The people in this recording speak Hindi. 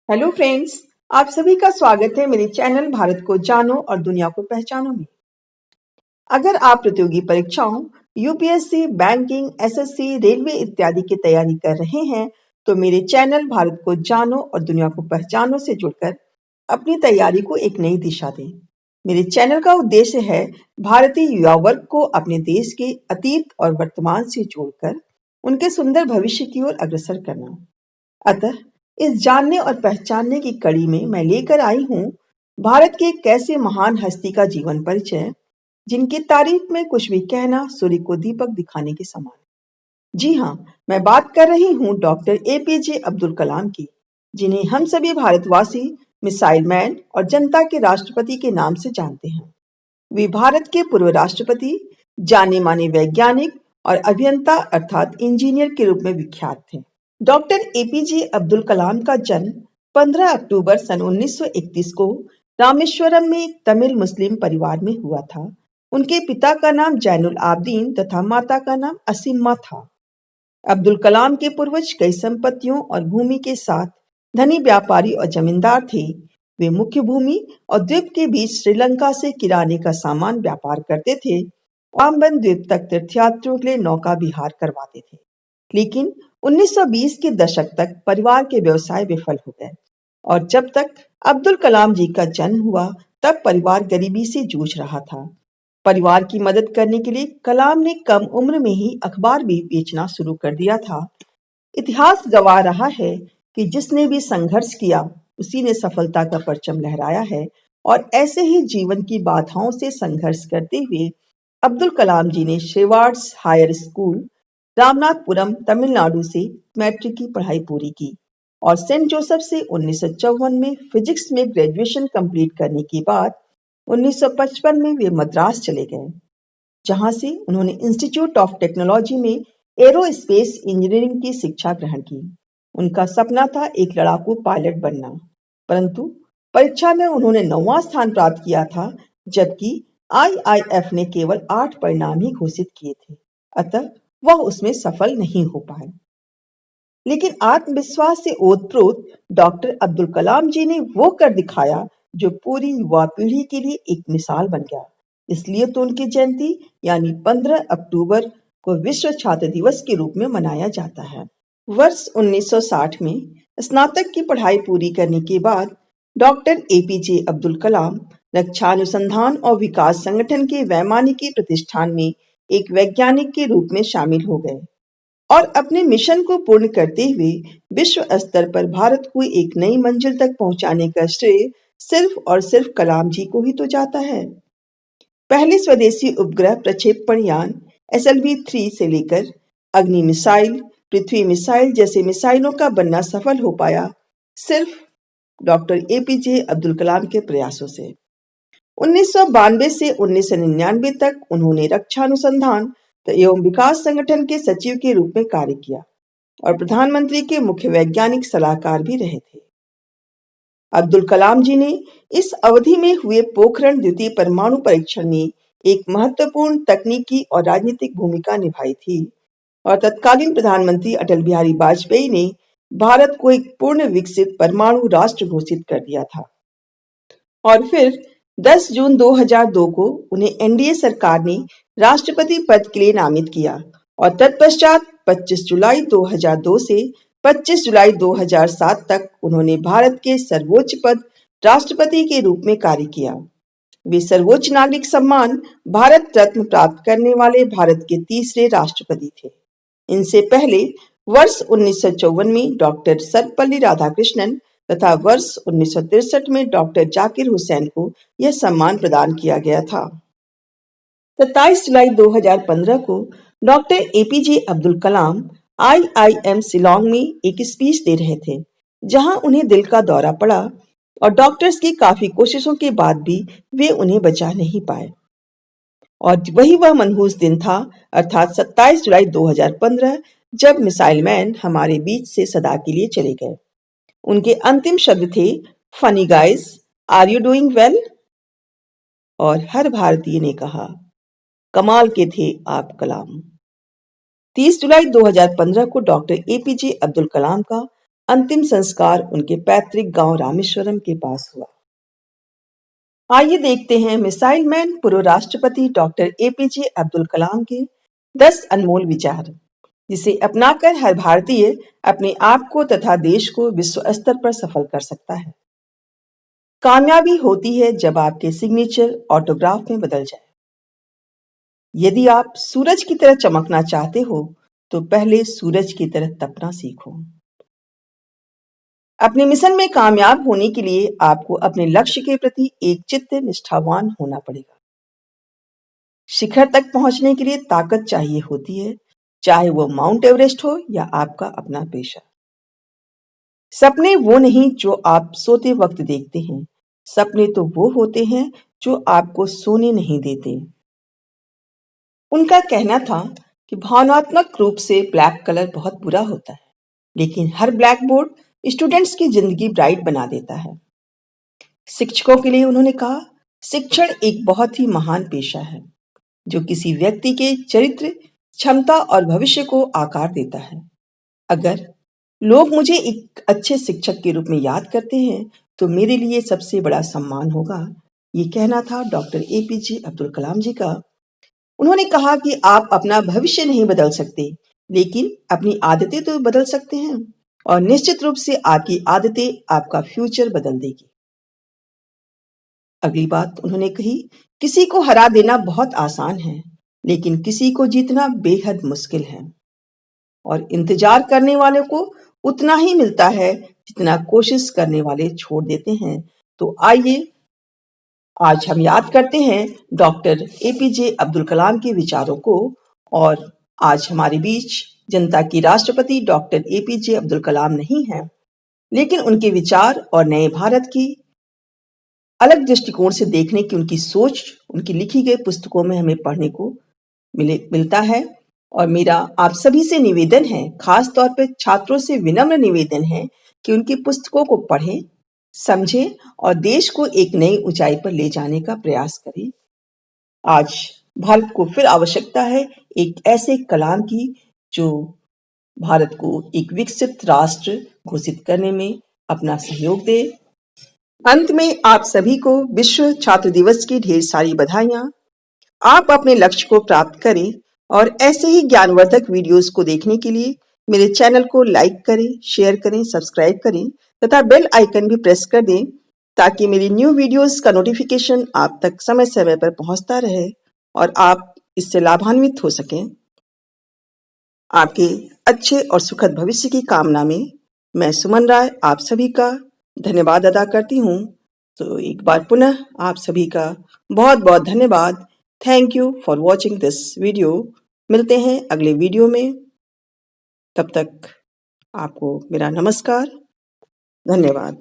हेलो फ्रेंड्स, आप सभी का स्वागत है मेरे चैनल भारत को जानो और दुनिया को पहचानो में। अगर आप प्रतियोगी परीक्षाओं, यूपीएससी, बैंकिंग, एसएससी, रेलवे इत्यादि की तैयारी कर रहे हैं, तो मेरे चैनल भारत को जानो और दुनिया को पहचानो से जुड़कर अपनी तैयारी को एक नई दिशा दें। मेरे चैनल का उद्देश्य है भारतीय युवा वर्ग को अपने देश के अतीत और वर्तमान से जोड़कर उनके सुंदर भविष्य की ओर अग्रसर करना। अतः इस जानने और पहचानने की कड़ी में मैं लेकर आई हूँ भारत के एक ऐसे महान हस्ती का जीवन परिचय जिनकी तारीफ में कुछ भी कहना सूर्य को दीपक दिखाने के समान है। जी हाँ, मैं बात कर रही हूँ डॉक्टर एपीजे अब्दुल कलाम की, जिन्हें हम सभी भारतवासी मिसाइल मैन और जनता के राष्ट्रपति के नाम से जानते हैं। वे भारत के पूर्व राष्ट्रपति, जाने माने वैज्ञानिक और अभियंता अर्थात इंजीनियर के रूप में विख्यात थे। डॉक्टर एपीजे अब्दुल कलाम का जन्म 15 अक्टूबर सन 1931 को रामेश्वरम में एक तमिल मुस्लिम परिवार में हुआ था। उनके पिता का नाम जैनुल आबदीन तथा माता का नाम असीम्मा था। अब्दुल कलाम के पूर्वज कई संपत्तियों और भूमि के साथ धनी व्यापारी और जमींदार थे। वे मुख्य भूमि और द्वीप के बीच श्रीलंका से किराने का सामान व्यापार करते थे। पाम्बन द्वीप तक तीर्थयात्रियों के लिए नौका विहार करवाते थे। लेकिन 1920 के दशक तक परिवार के व्यवसाय विफल हो गए और जब तक अब्दुल कलाम जी का जन्म हुआ तब परिवार गरीबी से जूझ रहा था। परिवार की मदद करने के लिए कलाम ने कम उम्र में ही अखबार भी बेचना शुरू कर दिया था। इतिहास गवाह रहा है कि जिसने भी संघर्ष किया उसी ने सफलता का परचम लहराया है और ऐसे ही जीवन की बाधाओं से संघर्ष करते हुए अब्दुल कलाम जी ने शेवार्ड्स हायर स्कूल रामनाथपुरम तमिलनाडु से मैट्रिक की पढ़ाई पूरी की और सेंट जोसेफ से 1954 में फिजिक्स में ग्रेजुएशन कंप्लीट करने के बाद 1955 में वे मद्रास चले गए, जहां से उन्होंने इंस्टीट्यूट ऑफ टेक्नोलॉजी में एरोस्पेस इंजीनियरिंग की शिक्षा ग्रहण की। उनका सपना था एक लड़ाकू पायलट बनना, परंतु परीक्षा में उन्होंने 9वां स्थान प्राप्त किया था, जबकि आईआईएफ ने केवल 8 परिणाम ही घोषित किए थे। अतः वह उसमें सफल नहीं हो पाए। लेकिन आत्मविश्वास से ओतप्रोत डॉक्टर अब्दुल कलाम जी ने वो कर दिखाया जो पूरी युवा पीढ़ी के लिए एक मिसाल बन गया। इसलिए तो उनकी जयंती यानी 15 अक्टूबर को विश्व छात्र दिवस के रूप में मनाया जाता है। वर्ष 1960 में स्नातक की पढ़ाई पूरी करने के बाद डॉक्टर एपीजे अब्दुल कलाम रक्षा अनुसंधान और विकास संगठन के वैमानिकी प्रतिष्ठान में एक वैज्ञानिक के रूप में शामिल हो गए और अपने मिशन को पूर्ण करते हुए विश्व स्तर पर भारत को एक नई मंजिल तक पहुंचाने का श्रेय सिर्फ और सिर्फ कलाम जी को ही तो जाता है। पहले स्वदेशी उपग्रह प्रक्षेपण यान SLV-3 से लेकर अग्नि मिसाइल, पृथ्वी मिसाइल जैसे मिसाइलों का बनना सफल हो पाया सिर्फ डॉक्टर एपीजे अब्दुल कलाम के प्रयासों से। 1992 से 1999 तक उन्होंने रक्षा अनुसंधान एवं विकास संगठन के सचिव के रूप में कार्य किया और प्रधानमंत्री के मुख्य वैज्ञानिक सलाहकार भी रहे थे। अब्दुल कलाम जी ने इस अवधि में हुए पोखरण द्वितीय परमाणु परीक्षण में एक महत्वपूर्ण तकनीकी और राजनीतिक भूमिका निभाई थी और तत्कालीन प्रधानमंत्री अटल बिहारी वाजपेयी ने भारत को एक पूर्ण विकसित परमाणु राष्ट्र घोषित कर दिया था। और फिर 10 जून 2002 को उन्हें एनडीए सरकार ने राष्ट्रपति पद के लिए नामित किया और तत्पश्चात 25 जुलाई 2002 से 25 जुलाई 2007 तक उन्होंने भारत के सर्वोच्च पद राष्ट्रपति के रूप में कार्य किया। वे सर्वोच्च नागरिक सम्मान भारत रत्न प्राप्त करने वाले भारत के तीसरे राष्ट्रपति थे। इनसे पहले वर्ष 1954 में डॉक्टर सर्वपल्ली राधाकृष्णन तथा वर्ष 1963 में डॉक्टर जाकिर हुसैन को यह सम्मान प्रदान किया गया था। 27 जुलाई 2015 को doctor APJ Abdul Kalam IIM Shillong में एक स्पीच दे रहे थे, जहां उन्हें दिल का दौरा पड़ा और डॉक्टर्स की काफी कोशिशों के बाद भी वे उन्हें बचा नहीं पाए। और वही वह मनहूस दिन था, अर्थात 27 जुलाई 2015, जब मिसाइल मैन हमारे बीच से सदा के लिए चले गए। उनके अंतिम शब्द थे, funny guys, are you doing well? और हर भारतीय ने कहा, कमाल के थे आप कलाम। 30 जुलाई 2015 को डॉक्टर एपीजे अब्दुल कलाम का अंतिम संस्कार उनके पैतृक गांव रामेश्वरम के पास हुआ। आइए देखते हैं मिसाइल मैन पूर्व राष्ट्रपति डॉक्टर एपीजे अब्दुल कलाम के 10 अनमोल विचार, जिसे अपनाकर हर भारतीय अपने आप को तथा देश को विश्व स्तर पर सफल कर सकता है। कामयाबी होती है जब आपके सिग्नेचर ऑटोग्राफ में बदल जाए। यदि आप सूरज की तरह चमकना चाहते हो तो पहले सूरज की तरह तपना सीखो। अपने मिशन में कामयाब होने के लिए आपको अपने लक्ष्य के प्रति एकचित्त निष्ठावान होना पड़ेगा। शिखर तक पहुंचने के लिए ताकत चाहिए होती है, चाहे वो माउंट एवरेस्ट हो या आपका अपना पेशा। सपने वो नहीं जो आप सोते वक्त देखते हैं, सपने तो वो होते हैं जो आपको सोने नहीं देते। उनका कहना था कि भावनात्मक रूप से ब्लैक कलर बहुत बुरा होता है, लेकिन हर ब्लैक बोर्ड स्टूडेंट्स की जिंदगी ब्राइट बना देता है। शिक्षकों के लिए उन्होंने कहा, शिक्षण एक बहुत ही महान पेशा है जो किसी व्यक्ति के चरित्र, क्षमता और भविष्य को आकार देता है। अगर लोग मुझे एक अच्छे शिक्षक के रूप में याद करते हैं तो मेरे लिए सबसे बड़ा सम्मान होगा। ये कहना था डॉक्टर एपीजे अब्दुल कलाम जी का। उन्होंने कहा कि आप अपना भविष्य नहीं बदल सकते, लेकिन अपनी आदतें तो बदल सकते हैं, और निश्चित रूप से आपकी आदतें आपका फ्यूचर बदल देगी। अगली बात उन्होंने कही, किसी को हरा देना बहुत आसान है, लेकिन किसी को जीतना बेहद मुश्किल है, और इंतजार करने वाले को उतना ही मिलता है जितना कोशिश करने वाले छोड़ देते हैं। तो आइए आज हम याद करते हैं डॉक्टर एपीजे अब्दुल कलाम के विचारों को। और आज हमारे बीच जनता की राष्ट्रपति डॉक्टर एपीजे अब्दुल कलाम नहीं है, लेकिन उनके विचार और नए भारत की अलग दृष्टिकोण से देखने की उनकी सोच उनकी लिखी गई पुस्तकों में हमें पढ़ने को मिलता है। और मेरा आप सभी से निवेदन है, खास तौर पे छात्रों से विनम्र निवेदन है कि उनकी पुस्तकों को पढ़ें, समझें और देश को एक नई ऊंचाई पर ले जाने का प्रयास करें। आज भारत को फिर आवश्यकता है एक ऐसे कलाम की जो भारत को एक विकसित राष्ट्र घोषित करने में अपना सहयोग दे। अंत में आप सभी को विश्व छात्र दिवस की ढेर सारी बधाइयां। आप अपने लक्ष्य को प्राप्त करें, और ऐसे ही ज्ञानवर्धक वीडियोस को देखने के लिए मेरे चैनल को लाइक करें, शेयर करें, सब्सक्राइब करें तथा बेल आइकन भी प्रेस कर दें, ताकि मेरी न्यू वीडियोस का नोटिफिकेशन आप तक समय समय पर पहुंचता रहे और आप इससे लाभान्वित हो सकें। आपके अच्छे और सुखद भविष्य की कामना में मैं सुमन राय आप सभी का धन्यवाद अदा करती हूँ। तो एक बार पुनः आप सभी का बहुत बहुत धन्यवाद। Thank you for watching this video. मिलते हैं अगले वीडियो में, तब तक आपको मेरा नमस्कार, धन्यवाद।